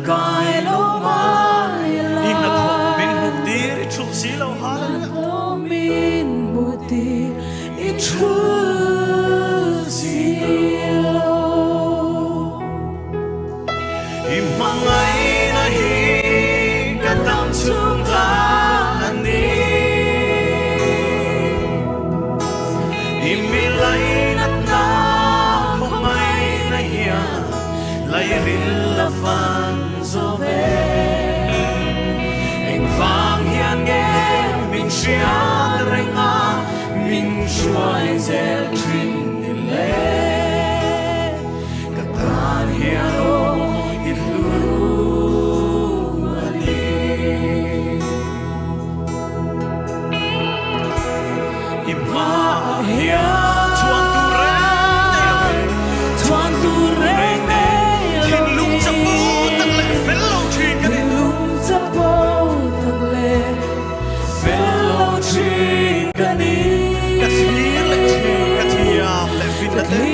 kai lo mai la in na thong min mukti ri thu si lo hallelujah min muti I thu si lo I mangai na hi ka tam chung la ani I mi lai nat na không mai na hiya lai rin la fan zo ve eng vang hian nghe mình xia renga mình shuai zel trin ni le ka tan hian o I lu ani I ma hian chuan tu re chuan tu re hin lung cham bu tak le fel lo thin ka ni lung cha po tak le fellow chin ka ni ka si le thin ka thiam le fin na te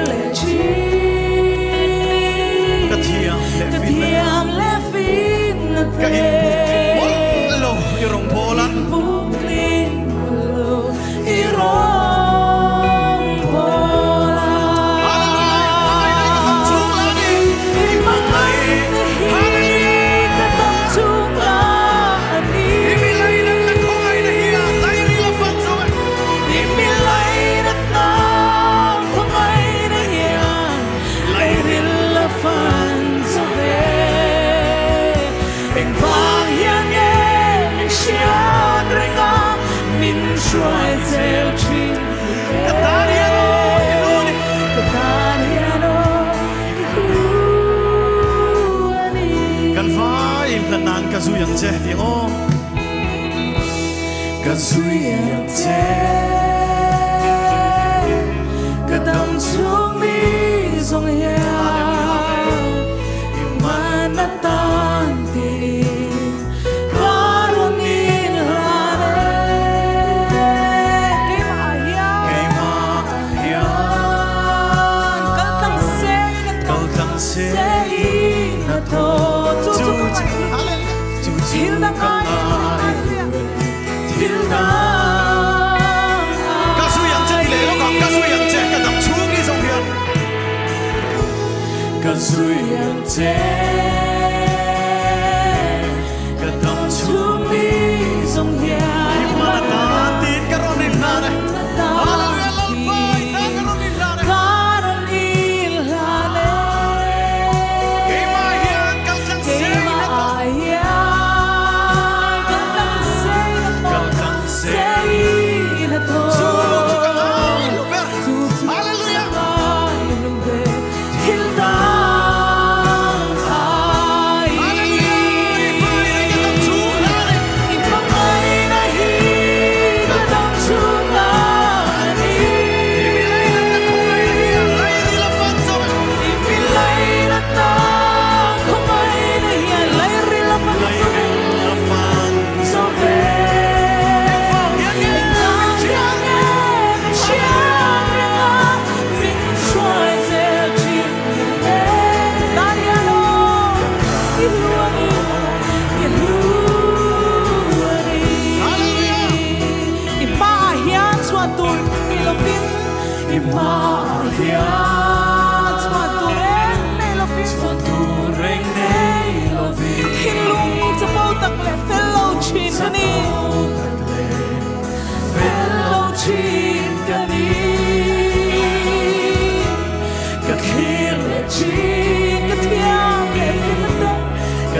le chin ka thiam le ka fin na thiam le fin na ka te in pu lo I rong polan Puklin lo I rong pola Xoay theo chuyên kan vai kan nan ka zu yang che ti o ka zuyang te ka dam chung mi zong ya imanatan ti karonin lare kay ma hian kaltang se kal tang se na to chu til da kai til da ka zu yang che le lo ka zu yang che ka dam chu ki song hian ka zuyang te ka dam chu chung mi zong ya imanatan ti karonin na ne hallelujah lo pai ta karonin na ne karonin lale kay ma hian kal tang se na to kal tang se chu ka ai lu ver hallelujah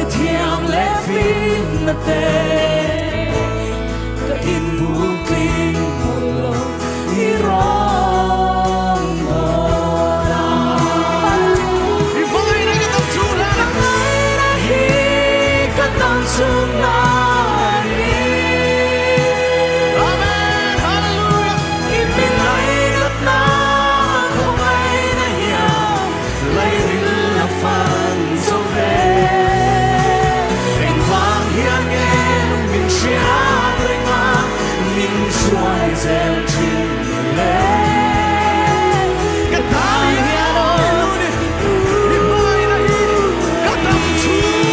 Thiam le fin na te ka in buking pulo I rong bola I vai na ka dam chu la na hi ka tam chung na ni amen hallelujah I pilai lat na không ai na hiya lai rin la fan so ve Xoay theo chuyên lệ Cái ta hiền ôi Đi mời này Các tâm chúa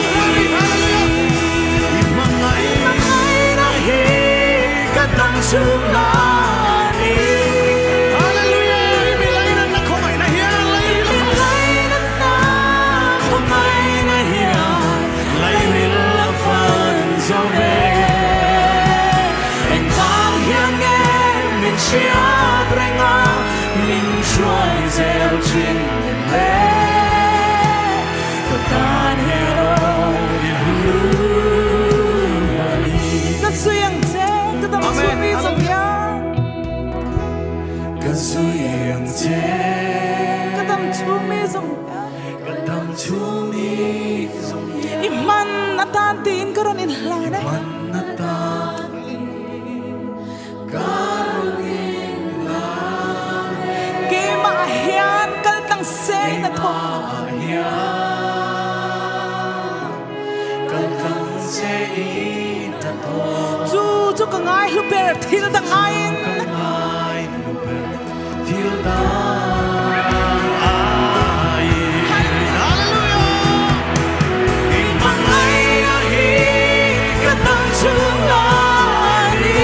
chin le katan hero ilu ka suyang che ka dam chu mi zong ya kasuyang che ka dam chu mi zong ya kadam chu mi zong iman na tan tin karon in la na man na ta karungin la ke ma hian kal tang se na tho ya kan kan se i ta to chu chu ka ngai lu ber thil dang ai ai nu pe til da ai hallelujah in mangai a hi ka tam chung la ni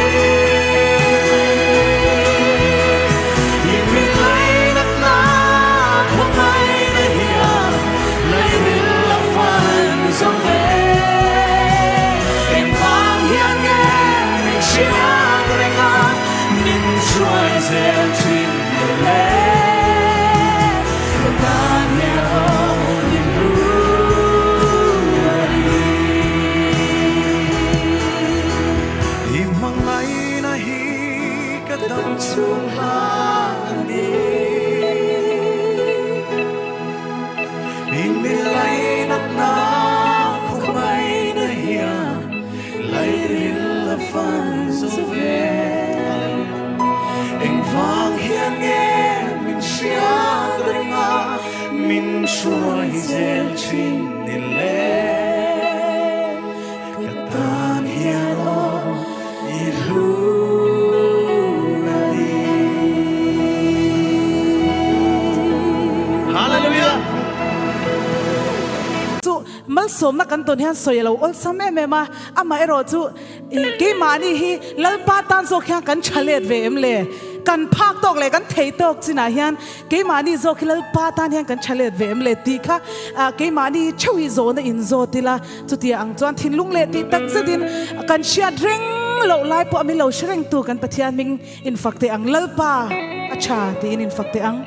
in mi lai nat na ho mai na hia lai vil la fan so ve in mang hian nghe mình chia renga min chuai zel chin le tan nghe on in i mangai na hi ka dam chung la ni in mi lai nat na không mai na hia lai vil la fan so ve anh vang hiền nghe mình chia renga min chuai zel chin le katan hiền o ilu hallelujah chu mal som na kan ton hian soyelo ol sam em ma ama ero chu ke mani hi lalpa tan zo khyang kan chalet ve em le kan phak tok le kan thei tok china hian ke mani zo khilal pa tan hian kan chalet ve em le ti kha ke mani chawi zo na in zo tila chu ti ang chuan thin lung le ti tak zadin kan shia dreng lo lai po ami lo shreng tu kan pathian ming in fakte ang lalpa acha ti in fakte ang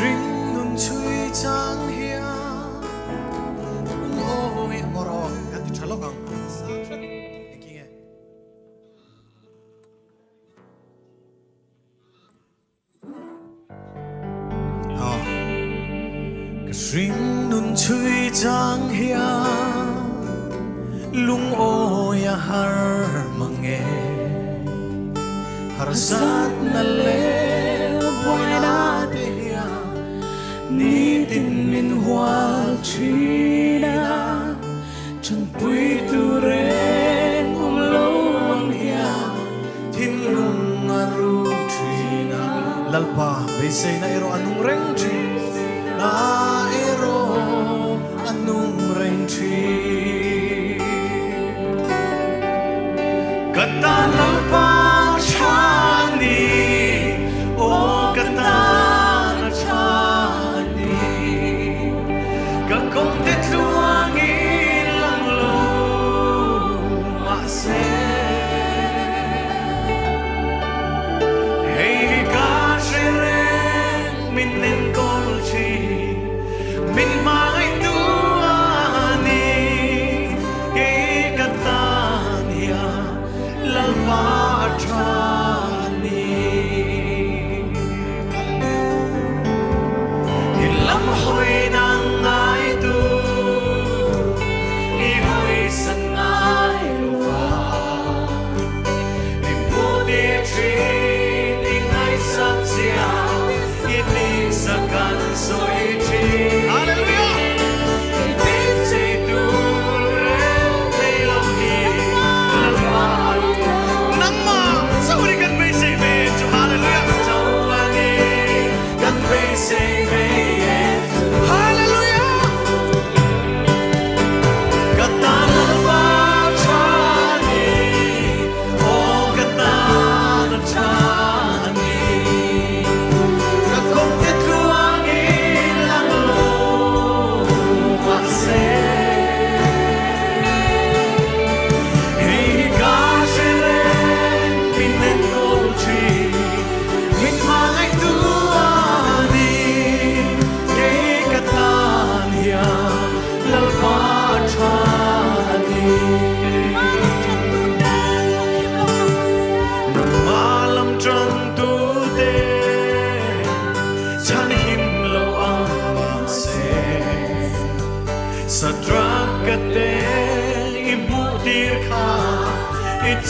Ring nun chui chang hia oi moro kan ti chalo kang eking e ha ring nun chui chang hia lung oi har mange har sat na le boy na te ni tin min hual china chân pui tu re lo ang hia tin lung aru china lalpa be say na ero anung reng chi na ero anung reng chi kata lalpa chani o kata không thể luang in lăng lô mà sẽ hay ca sẽ rèn mình nên con chi mình mang ai tu ani cái katania lalva chani in lam hoi nang ai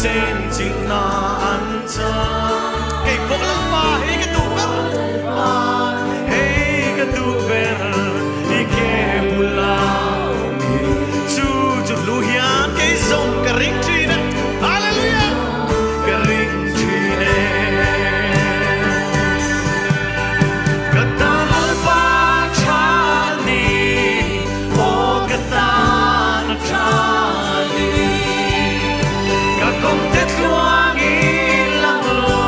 chen chil na an cha cái bộ lăng ba hey cái tu ber hey cái tu ber đi ke bula chu chu lu hian cái zong cái ring tri na hallelujah cái ring tri ne cái ta ba cha ni o cái ta na cha ni cái công tết loang in lăng lo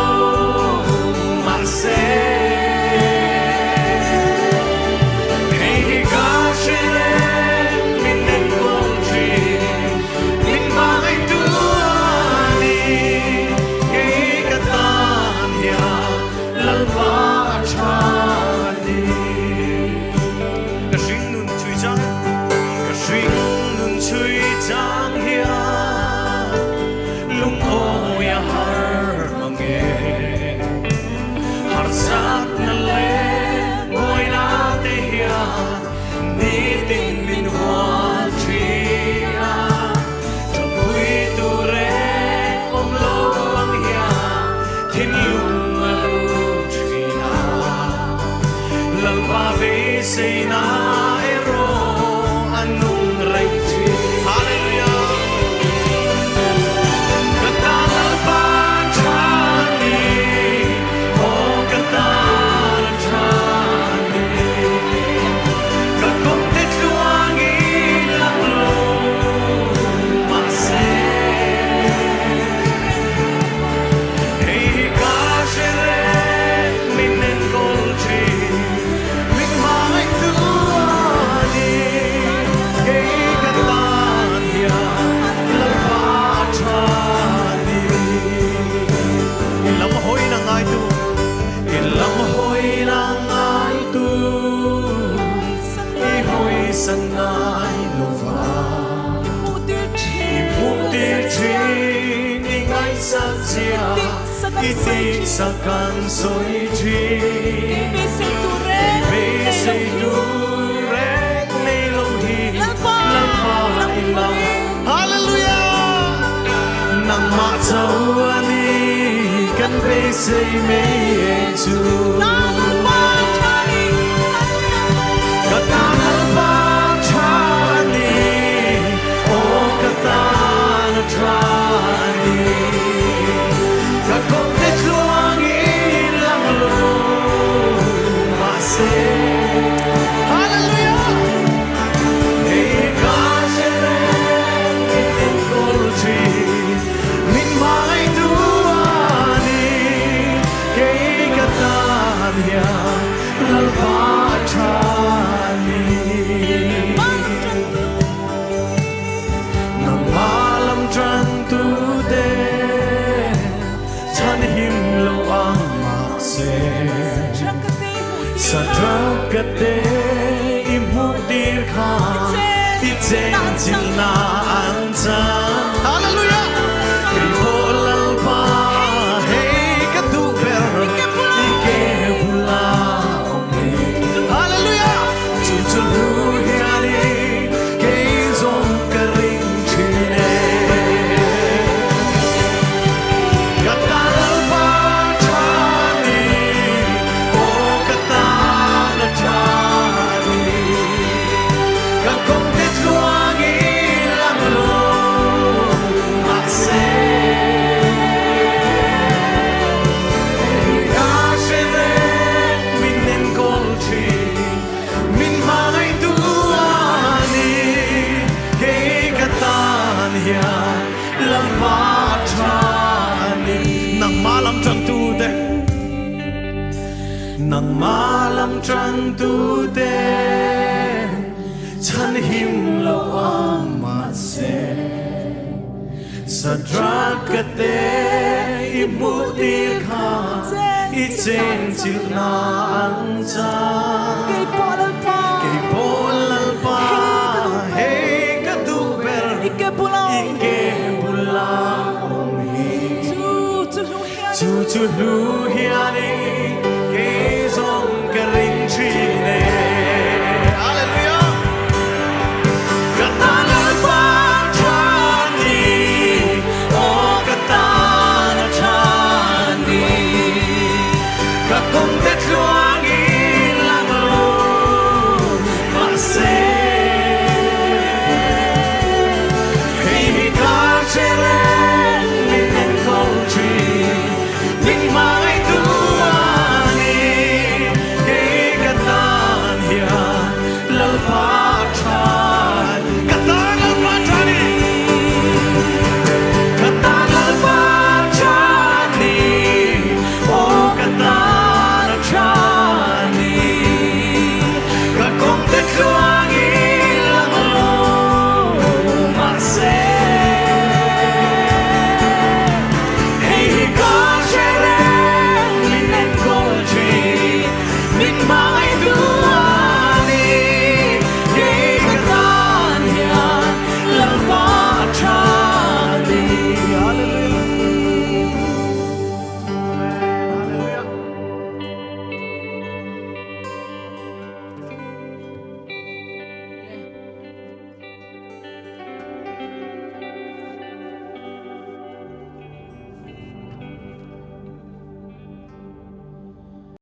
mà se hey ga she min den kong tri min mai tu ani hey ka tan ya lal ba cha ni ka shin nun chui chang ka shin nun chui chang ya lung o ya har mange har sat na le boy na te ya ni tin min hwal tria cho pui tu re om lo ang ya tin lung a lu trina lal ba ve se na ero anung rai tri hallelujah sangai lova ipuktir chin ingai satsia iti sakan soi chin be se durek nei long hi lampa ilang hallelujah nang ma chau ani kan be se me chu Sakate imudir kha ichen chil na ancha hallelujah kriholal pa hey ka tu ber ike bula hallelujah chu chu lu hiani ke zom karing chine katal pa chani o katal chani ka kong tet luang in lang lo akse ka shere min nen kol chi min mai tu ani ke katan ya lam va chani nang malam chan tu de nang malam chan tu de chan him lo ama se sadrakate imudir kha ichen chil na ancha Kay polal pa kay polal pa hey ka tu ber Ike pulang ike bulang Chu chu lu hian chu chu lu hiani